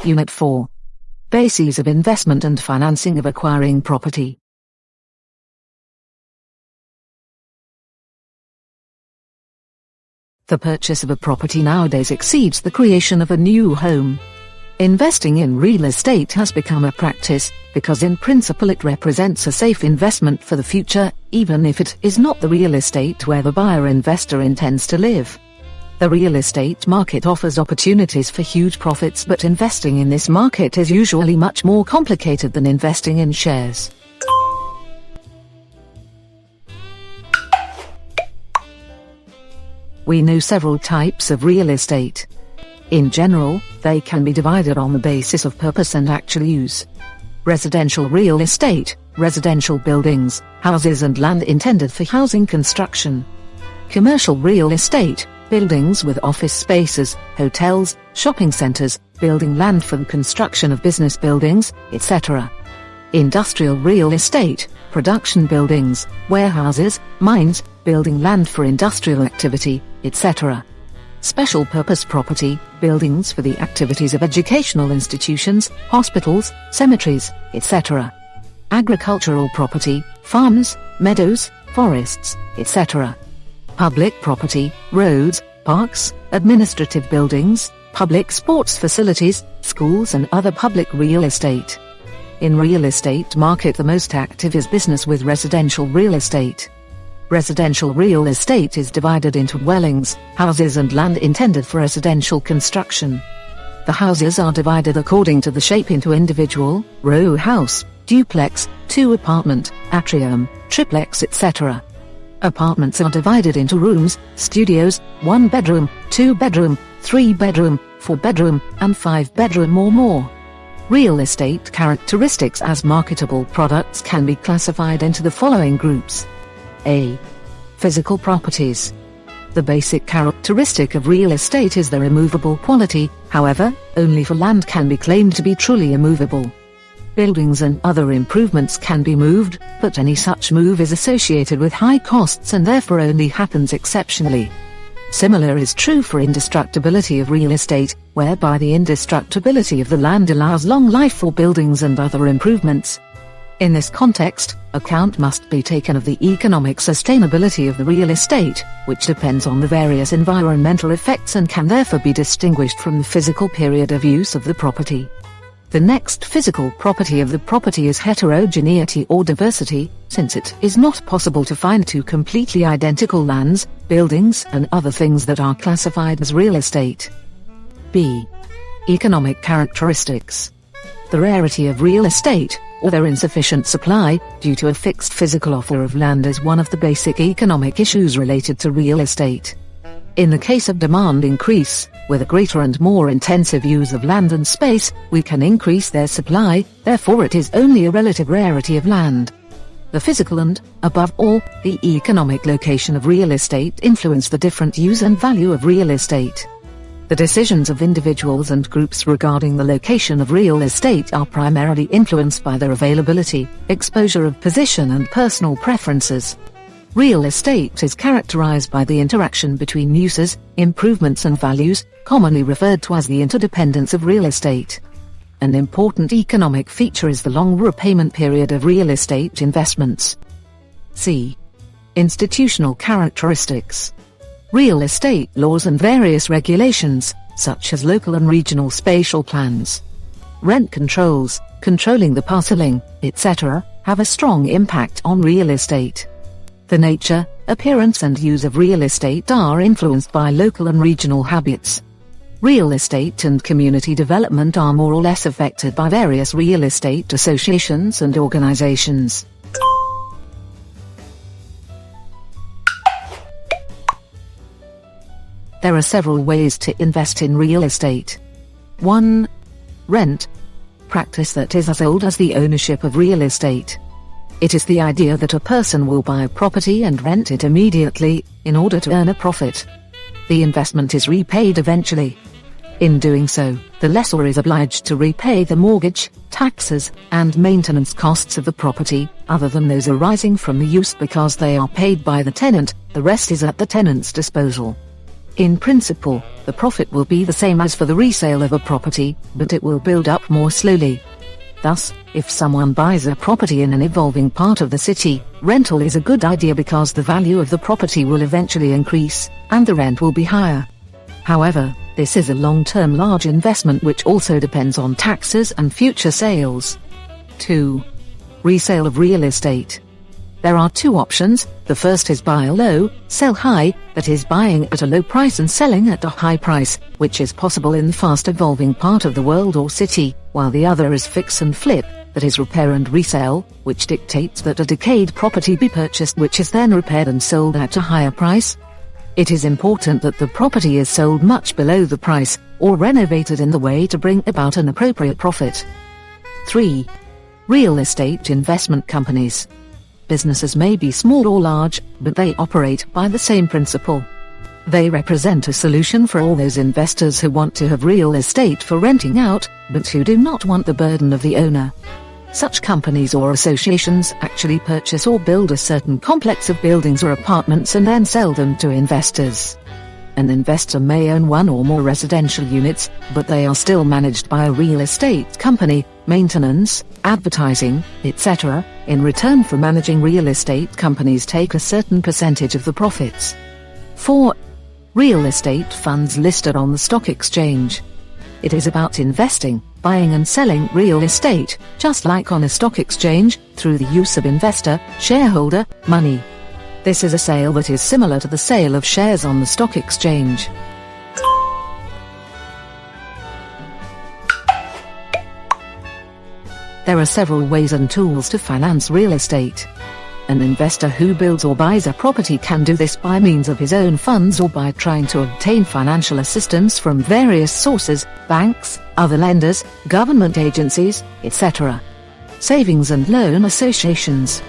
Unit 4. Bases of investment and financing of acquiring property. The purchase of a property nowadays exceeds the creation of a new home. Investing in real estate has become a practice, because in principle it represents a safe investment for the future, even if it is not the real estate where the buyer-investor intends to live. The real estate market offers opportunities for huge profits, but investing in this market is usually much more complicated than investing in shares. We know several types of real estate. In general, they can be divided on the basis of purpose and actual use. Residential real estate, residential buildings, houses and land intended for housing construction. Commercial real estate, buildings with office spaces, hotels, shopping centers, building land for the construction of business buildings, etc. Industrial real estate, production buildings, warehouses, mines, building land for industrial activity, etc. Special purpose property, buildings for the activities of educational institutions, hospitals, cemeteries, etc. Agricultural property, farms, meadows, forests, etc. Public property, roads, parks, administrative buildings, public sports facilities, schools and other public real estate. In real estate market the most active is business with residential real estate. Residential real estate is divided into dwellings, houses and land intended for residential construction. The houses are divided according to the shape into individual, row house, duplex, two-apartment, atrium, triplex etc. Apartments are divided into rooms, studios, 1-bedroom, 2-bedroom, 3-bedroom, 4-bedroom, and 5-bedroom or more. Real estate characteristics as marketable products can be classified into the following groups. A. Physical properties. The basic characteristic of real estate is their immovable quality, however, only for land can be claimed to be truly immovable. Buildings and other improvements can be moved, but any such move is associated with high costs and therefore only happens exceptionally. Similar is true for indestructibility of real estate, whereby the indestructibility of the land allows long life for buildings and other improvements. In this context, account must be taken of the economic sustainability of the real estate, which depends on the various environmental effects and can therefore be distinguished from the physical period of use of the property. The next physical property of the property is heterogeneity or diversity, since it is not possible to find two completely identical lands, buildings and other things that are classified as real estate. B. Economic characteristics. The rarity of real estate, or their insufficient supply, due to a fixed physical offer of land is one of the basic economic issues related to real estate. In the case of demand increase, with a greater and more intensive use of land and space, we can increase their supply, therefore it is only a relative rarity of land. The physical and, above all, the economic location of real estate influence the different use and value of real estate. The decisions of individuals and groups regarding the location of real estate are primarily influenced by their availability, exposure of position and personal preferences. Real estate is characterized by the interaction between uses, improvements and values, commonly referred to as the interdependence of real estate. An important economic feature is the long repayment period of real estate investments. C. Institutional characteristics. Real estate laws and various regulations, such as local and regional spatial plans, rent controls, controlling the parceling, etc., have a strong impact on real estate. The nature, appearance and use of real estate are influenced by local and regional habits. Real estate and community development are more or less affected by various real estate associations and organizations. There are several ways to invest in real estate. 1. Rent. Practice that is as old as the ownership of real estate. It is the idea that a person will buy a property and rent it immediately, in order to earn a profit. The investment is repaid eventually. In doing so, the lessor is obliged to repay the mortgage, taxes, and maintenance costs of the property, other than those arising from the use because they are paid by the tenant, the rest is at the tenant's disposal. In principle, the profit will be the same as for the resale of a property, but it will build up more slowly. Thus, if someone buys a property in an evolving part of the city, rental is a good idea because the value of the property will eventually increase, and the rent will be higher. However, this is a long-term large investment which also depends on taxes and future sales. 2. Resale of real estate. There are two options. The first is buy low, sell high, that is buying at a low price and selling at a high price, which is possible in the fast evolving part of the world or city, while the other is fix and flip, that is repair and resale, which dictates that a decayed property be purchased which is then repaired and sold at a higher price. It is important that the property is sold much below the price, or renovated in the way to bring about an appropriate profit. 3. Real estate investment companies. Businesses may be small or large, but they operate by the same principle. They represent a solution for all those investors who want to have real estate for renting out, but who do not want the burden of the owner. Such companies or associations actually purchase or build a certain complex of buildings or apartments and then sell them to investors. An investor may own one or more residential units, but they are still managed by a real estate company, maintenance, advertising, etc. In return for managing real estate, companies take a certain percentage of the profits. 4. Real estate funds listed on the stock exchange. It is about investing, buying and selling real estate, just like on a stock exchange, through the use of investor, shareholder, money. This is a sale that is similar to the sale of shares on the stock exchange. There are several ways and tools to finance real estate. An investor who builds or buys a property can do this by means of his own funds or by trying to obtain financial assistance from various sources, banks, other lenders, government agencies, etc. Savings and loan associations.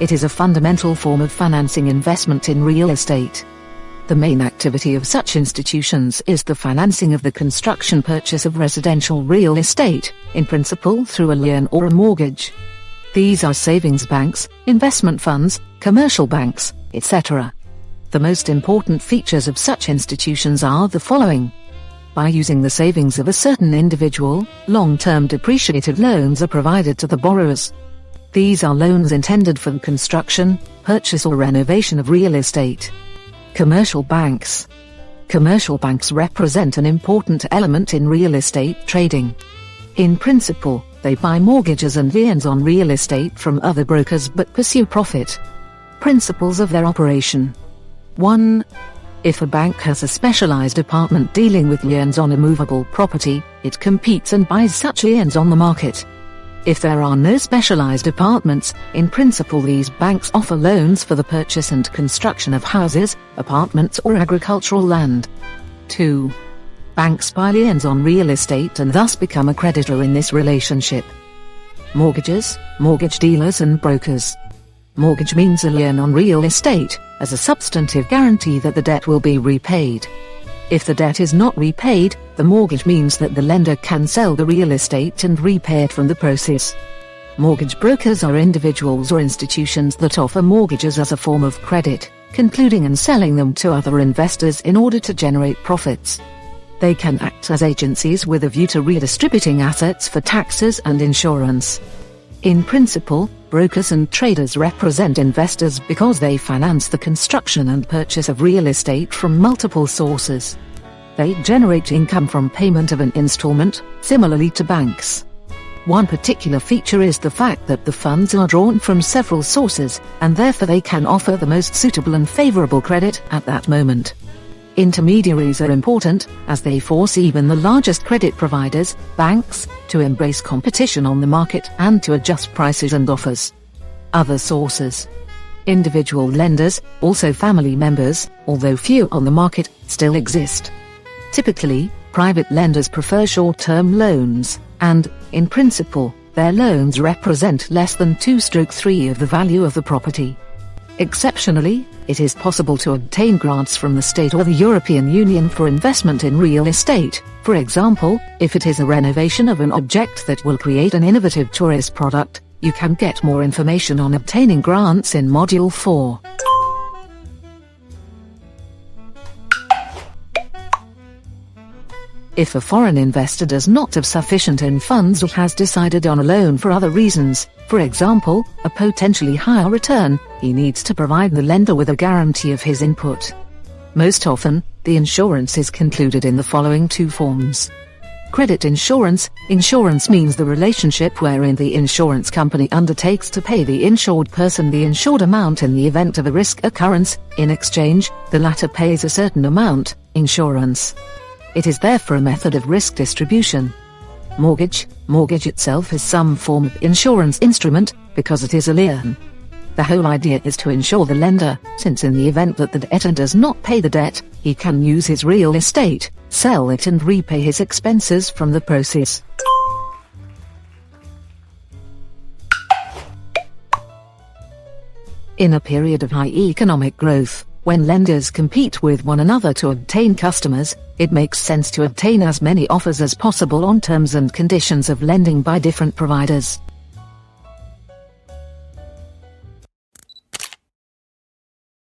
It is a fundamental form of financing investment in real estate. The main activity of such institutions is the financing of the construction purchase of residential real estate, in principle through a loan or a mortgage. These are savings banks, investment funds, commercial banks, etc. The most important features of such institutions are the following. By using the savings of a certain individual, long-term depreciated loans are provided to the borrowers. These are loans intended for the construction, purchase or renovation of real estate. Commercial banks. Commercial banks represent an important element in real estate trading. In principle, they buy mortgages and liens on real estate from other brokers but pursue profit. Principles of their operation. 1. If a bank has a specialized department dealing with liens on a movable property, it competes and buys such liens on the market. If there are no specialized departments, in principle these banks offer loans for the purchase and construction of houses, apartments or agricultural land. 2. Banks buy liens on real estate and thus become a creditor in this relationship. Mortgages, mortgage dealers and brokers. Mortgage means a lien on real estate, as a substantive guarantee that the debt will be repaid. If the debt is not repaid, the mortgage means that the lender can sell the real estate and repay it from the process. Mortgage brokers are individuals or institutions that offer mortgages as a form of credit, concluding and selling them to other investors in order to generate profits. They can act as agencies with a view to redistributing assets for taxes and insurance. In principle, brokers and traders represent investors because they finance the construction and purchase of real estate from multiple sources. They generate income from payment of an installment, similarly to banks. One particular feature is the fact that the funds are drawn from several sources, and therefore they can offer the most suitable and favorable credit at that moment. Intermediaries are important, as they force even the largest credit providers, banks, to embrace competition on the market and to adjust prices and offers. Other sources. Individual lenders, also family members, although few on the market, still exist. Typically, private lenders prefer short-term loans, and, in principle, their loans represent less than 2/3 of the value of the property. Exceptionally, it is possible to obtain grants from the state or the European Union for investment in real estate, for example, if it is a renovation of an object that will create an innovative tourist product. You can get more information on obtaining grants in Module 4. If a foreign investor does not have sufficient own funds or has decided on a loan for other reasons, for example, a potentially higher return, he needs to provide the lender with a guarantee of his input. Most often, the insurance is concluded in the following two forms. Credit insurance. Insurance means the relationship wherein the insurance company undertakes to pay the insured person the insured amount in the event of a risk occurrence. In exchange, the latter pays a certain amount, insurance. It is therefore a method of risk distribution. Mortgage. Mortgage itself is some form of insurance instrument, because it is a lien. The whole idea is to insure the lender, since in the event that the debtor does not pay the debt, he can use his real estate, sell it and repay his expenses from the process. In a period of high economic growth, when lenders compete with one another to obtain customers, it makes sense to obtain as many offers as possible on terms and conditions of lending by different providers.